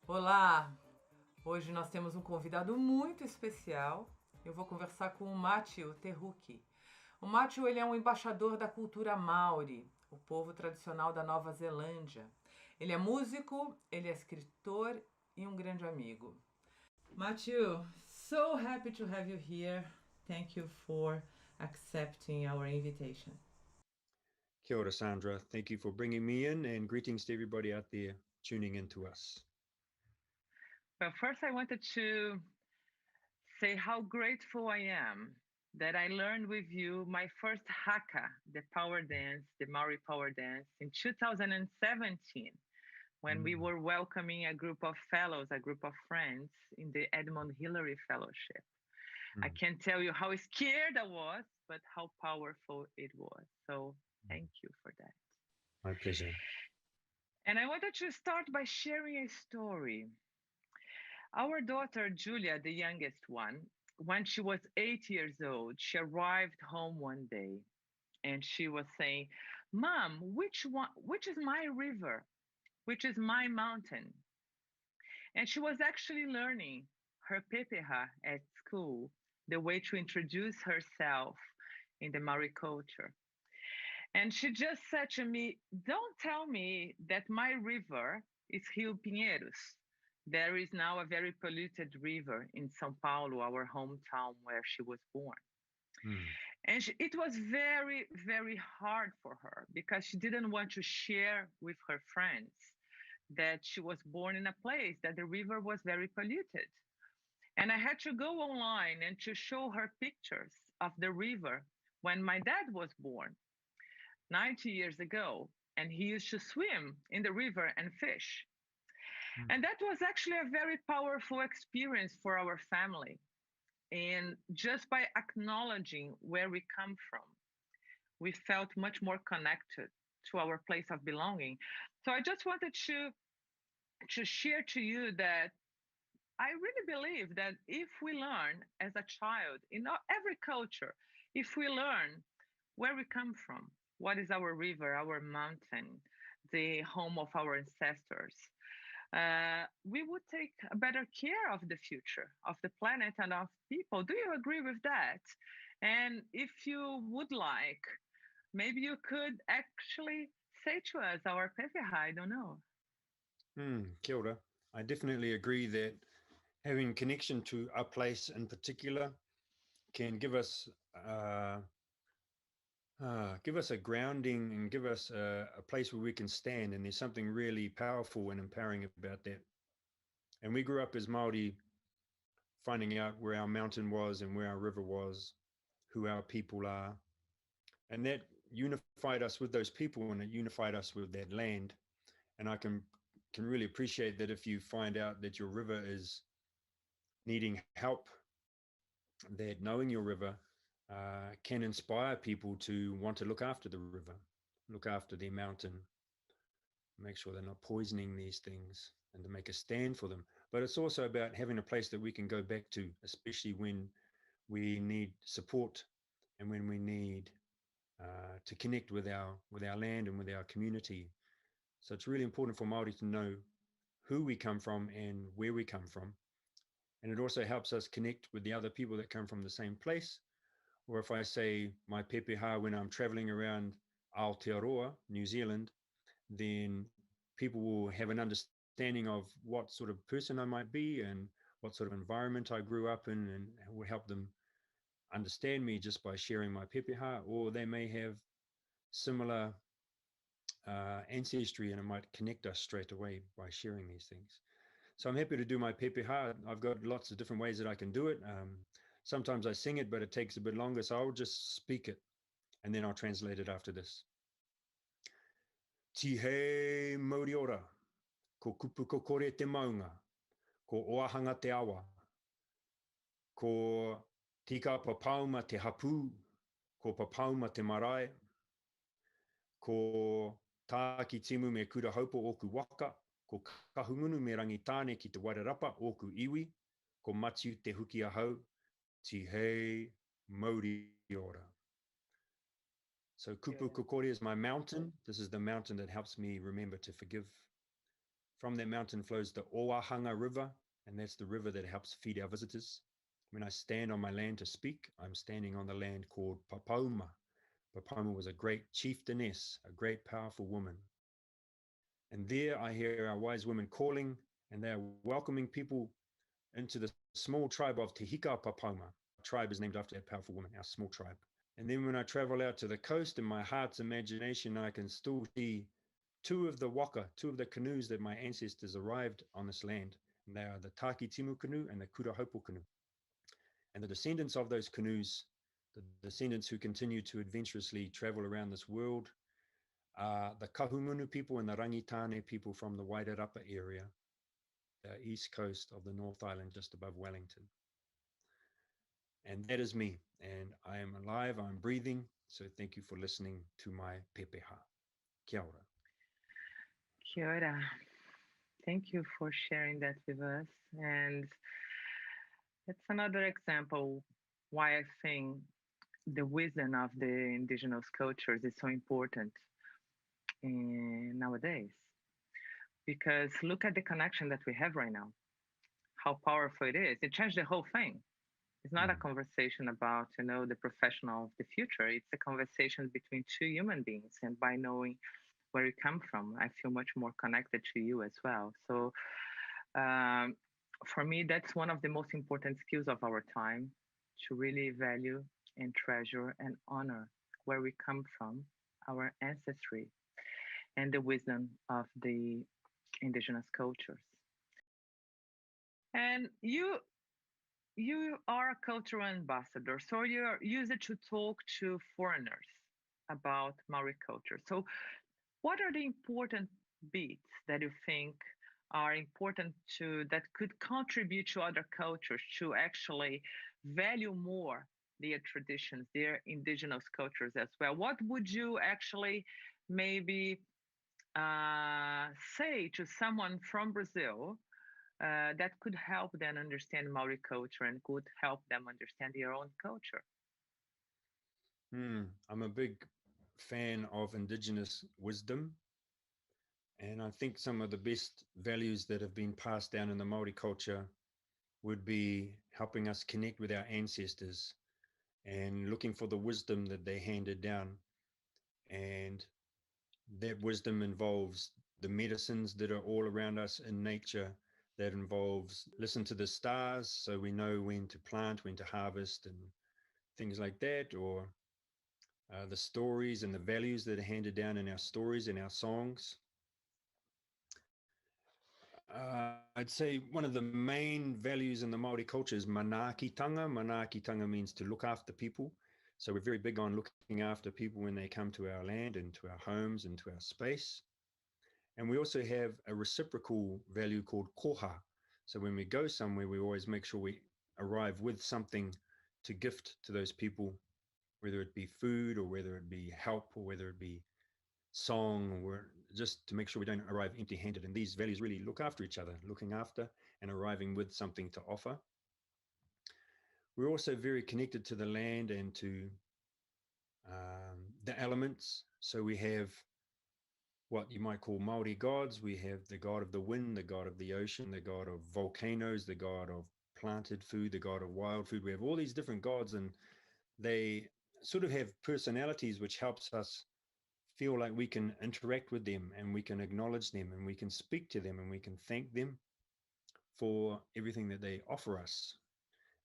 Olá! Hoje nós temos um convidado muito especial. Eu vou conversar com o Matiu Te Hook. O Matiu, ele é um embaixador da cultura maori, o povo tradicional da Nova Zelândia. Ele é músico, ele é escritor e um grande amigo. Matiu, so happy to have you here. Thank you for accepting our invitation. Kia ora, Sandra. Thank you for bringing me in, and greetings to everybody out there tuning in to us. Well, first, I wanted to say how grateful I am that I learned with you my first haka, the power dance, the Maori power dance, in 2017, when we were welcoming a group of fellows, a group of friends in the Edmund Hillary Fellowship. I can't tell you how scared I was, but how powerful it was. So thank you for that. My pleasure. And I wanted to start by sharing a story. Our daughter, Julia, the youngest one, when she was 8 years old, she arrived home one day and she was saying, Mom, which is my river? Which is my mountain? And she was actually learning her pepeha at school, the way to introduce herself in the Maori culture. And she just said to me, don't tell me that my river is Rio Pinheiros. There is now a very polluted river in São Paulo, our hometown where she was born. And it was very, very hard for her because she didn't want to share with her friends that she was born in a place that the river was very polluted. And I had to go online and to show her pictures of the river when my dad was born 90 years ago. And he used to swim in the river and fish. And that was actually a very powerful experience for our family. And just by acknowledging where we come from, we felt much more connected to our place of belonging. So I just wanted to share to you that I really believe that if we learn as a child in every culture, if we learn where we come from, what is our river, our mountain, the home of our ancestors, we would take a better care of the future, of the planet and of people. Do you agree with that? And if you would like, maybe you could actually say to us our pepeha, I don't know. Kia ora. I definitely agree that having connection to a place in particular can give us a grounding and give us a place where we can stand, and there's something really powerful and empowering about that. And we grew up as Maori finding out where our mountain was and where our river was, who our people are, and that unified us with those people, and it unified us with that land. And I can really appreciate that if you find out that your river is needing help, that knowing your river can inspire people to want to look after the river, look after their mountain, make sure they're not poisoning these things, and to make a stand for them. But it's also about having a place that we can go back to, especially when we need support and when we need to connect with our land and with our community. So it's really important for Māori to know who we come from and where we come from. And it also helps us connect with the other people that come from the same place. Or if I say my pepeha when I'm traveling around Aotearoa, New Zealand, then people will have an understanding of what sort of person I might be and what sort of environment I grew up in, and it will help them understand me just by sharing my pepeha. Or they may have similar ancestry, and it might connect us straight away by sharing these things. So I'm happy to do my pepeha. I've got lots of different ways that I can do it. Sometimes I sing it, but it takes a bit longer, so I'll just speak it, and then I'll translate it after this. Tihei mauri ora, ko kupu ko kore te maunga, ko oahanga te awa, ko tika papauma te hapu, ko papauma te marae, ko tāki timu me kura haupo o ku waka, ko kahungunu me rangi tāne ki te wairarapa o ku iwi, ko Matiu Te Hook ahau, Tihei mauri ora. So kupu kokore is my mountain. This is the mountain that helps me remember to forgive From that mountain flows the Owahanga River, and that's the river that helps feed our visitors. When I stand on my land to speak, I'm standing on the land called Papauma. Papauma was a great chieftainess, a great powerful woman. And there I hear our wise women calling, and they are welcoming people into the small tribe of Te Hika Papauma. Our tribe is named after that powerful woman, our small tribe. And then when I travel out to the coast, in my heart's imagination, I can still see two of the canoes that my ancestors arrived on this land. And they are the Taki Timu canoe and the Kurahopo canoe. And the descendants of those canoes, the descendants who continue to adventurously travel around this world, are the Kahungunu people and the Rangitane people from the Wairarapa area, the east coast of the North Island, just above Wellington. And that is me, and I am alive, I'm breathing, so thank you for listening to my pepeha. Kia ora. Kia ora. Thank you for sharing that with us. And it's another example why I think the wisdom of the indigenous cultures is so important nowadays. Because look at the connection that we have right now, how powerful it is. It changed the whole thing. It's not a conversation about, the professional of the future. It's a conversation between two human beings. And by knowing where you come from, I feel much more connected to you as well. So for me, that's one of the most important skills of our time, to really value and treasure and honor where we come from, our ancestry, and the wisdom of the indigenous cultures. And you are a cultural ambassador, so you're used to talk to foreigners about Maori culture. So what are the important bits that you think are important that could contribute to other cultures to actually value more their traditions, their indigenous cultures as well? What would you actually maybe say to someone from Brazil that could help them understand Maori culture and could help them understand their own culture? I'm a big fan of indigenous wisdom, and I think some of the best values that have been passed down in the Maori culture would be helping us connect with our ancestors and looking for the wisdom that they handed down. And that wisdom involves the medicines that are all around us in nature. That involves listen to the stars so we know when to plant, when to harvest, and things like that, or the stories and the values that are handed down in our stories and our songs. I'd say one of the main values in the Maori culture is manaakitanga. Manaakitanga means to look after people. So we're very big on looking after people when they come to our land and to our homes and to our space. And we also have a reciprocal value called koha. So when we go somewhere, we always make sure we arrive with something to gift to those people, whether it be food or whether it be help or whether it be song, or just to make sure we don't arrive empty-handed. And these values really look after each other, looking after and arriving with something to offer. We're also very connected to the land and to the elements. So we have what you might call Maori gods. We have the god of the wind, the god of the ocean, the god of volcanoes, the god of planted food, the god of wild food. We have all these different gods, and they sort of have personalities which helps us feel like we can interact with them and we can acknowledge them and we can speak to them and we can thank them for everything that they offer us.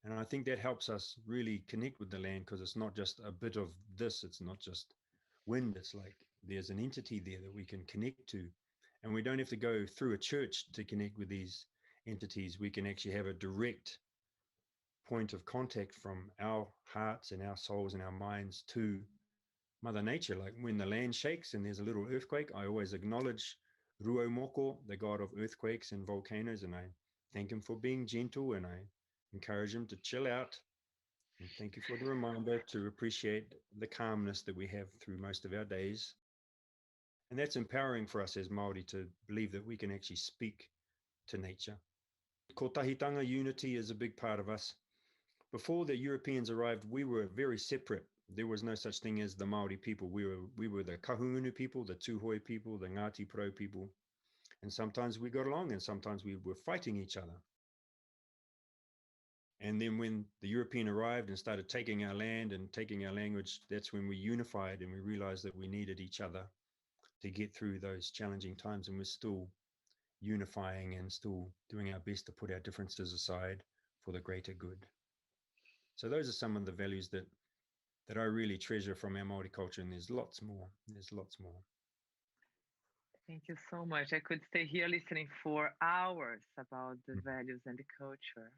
And I think that helps us really connect with the land, because it's not just a bit of this, it's not just wind, it's like there's an entity there that we can connect to. And we don't have to go through a church to connect with these entities. We can actually have a direct point of contact from our hearts and our souls and our minds to Mother Nature. Like when the land shakes and there's a little earthquake, I always acknowledge Ruomoko, the god of earthquakes and volcanoes, and I thank him for being gentle, and I encourage him to chill out. And thank you for the reminder to appreciate the calmness that we have through most of our days. And that's empowering for us as Māori to believe that we can actually speak to nature. Kotahitanga unity is a big part of us. Before the Europeans arrived, we were very separate. There was no such thing as the Maori people. We were the Kahungunu people, the Tuhoi people, the Ngāti Pro people. And sometimes we got along and sometimes we were fighting each other. And then when the European arrived and started taking our land and taking our language, that's when we unified and we realized that we needed each other to get through those challenging times. And we're still unifying and still doing our best to put our differences aside for the greater good. So those are some of the values that I really treasure from our Maori culture, and there's lots more. There's lots more. Thank you so much. I could stay here listening for hours about the values and the culture.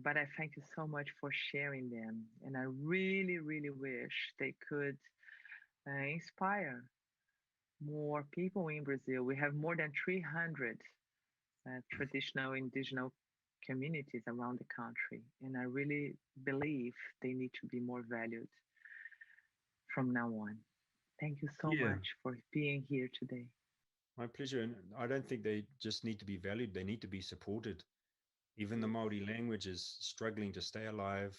But I thank you so much for sharing them. And I really, really wish they could inspire more people in Brazil. We have more than 300 traditional indigenous communities around the country. And I really believe they need to be more valued from now on. Thank you so much for being here today. My pleasure. And I don't think they just need to be valued, they need to be supported. Even the Maori language is struggling to stay alive,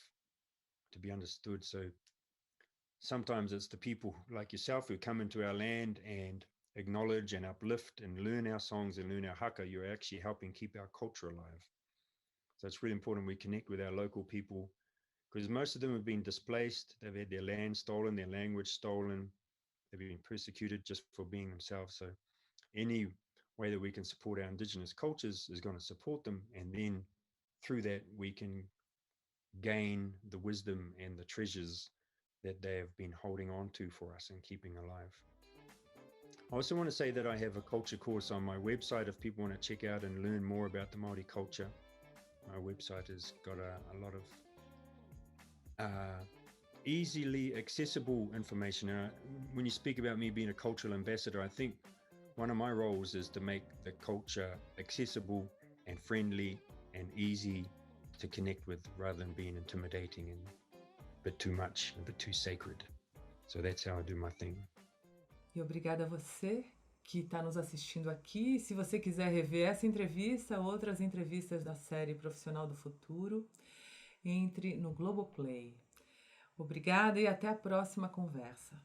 to be understood. So sometimes it's the people like yourself who come into our land and acknowledge and uplift and learn our songs and learn our haka. You're actually helping keep our culture alive. So it's really important we connect with our local people, because most of them have been displaced. They've had their land stolen, their language stolen. They've been persecuted just for being themselves. So any way that we can support our indigenous cultures is going to support them. And then through that, we can gain the wisdom and the treasures that they have been holding on to for us and keeping alive. I also want to say that I have a culture course on my website if people want to check out and learn more about the Maori culture. My website has got a lot of easily accessible information. When you speak about me being a cultural ambassador, I think one of my roles is to make the culture accessible and friendly and easy to connect with, rather than being intimidating and a bit too much, a bit too sacred. So that's how I do my thing. E obrigada a você que está nos assistindo aqui. Se você quiser rever essa entrevista, outras entrevistas da série Profissional do Futuro, entre no Globoplay. Obrigada e até a próxima conversa.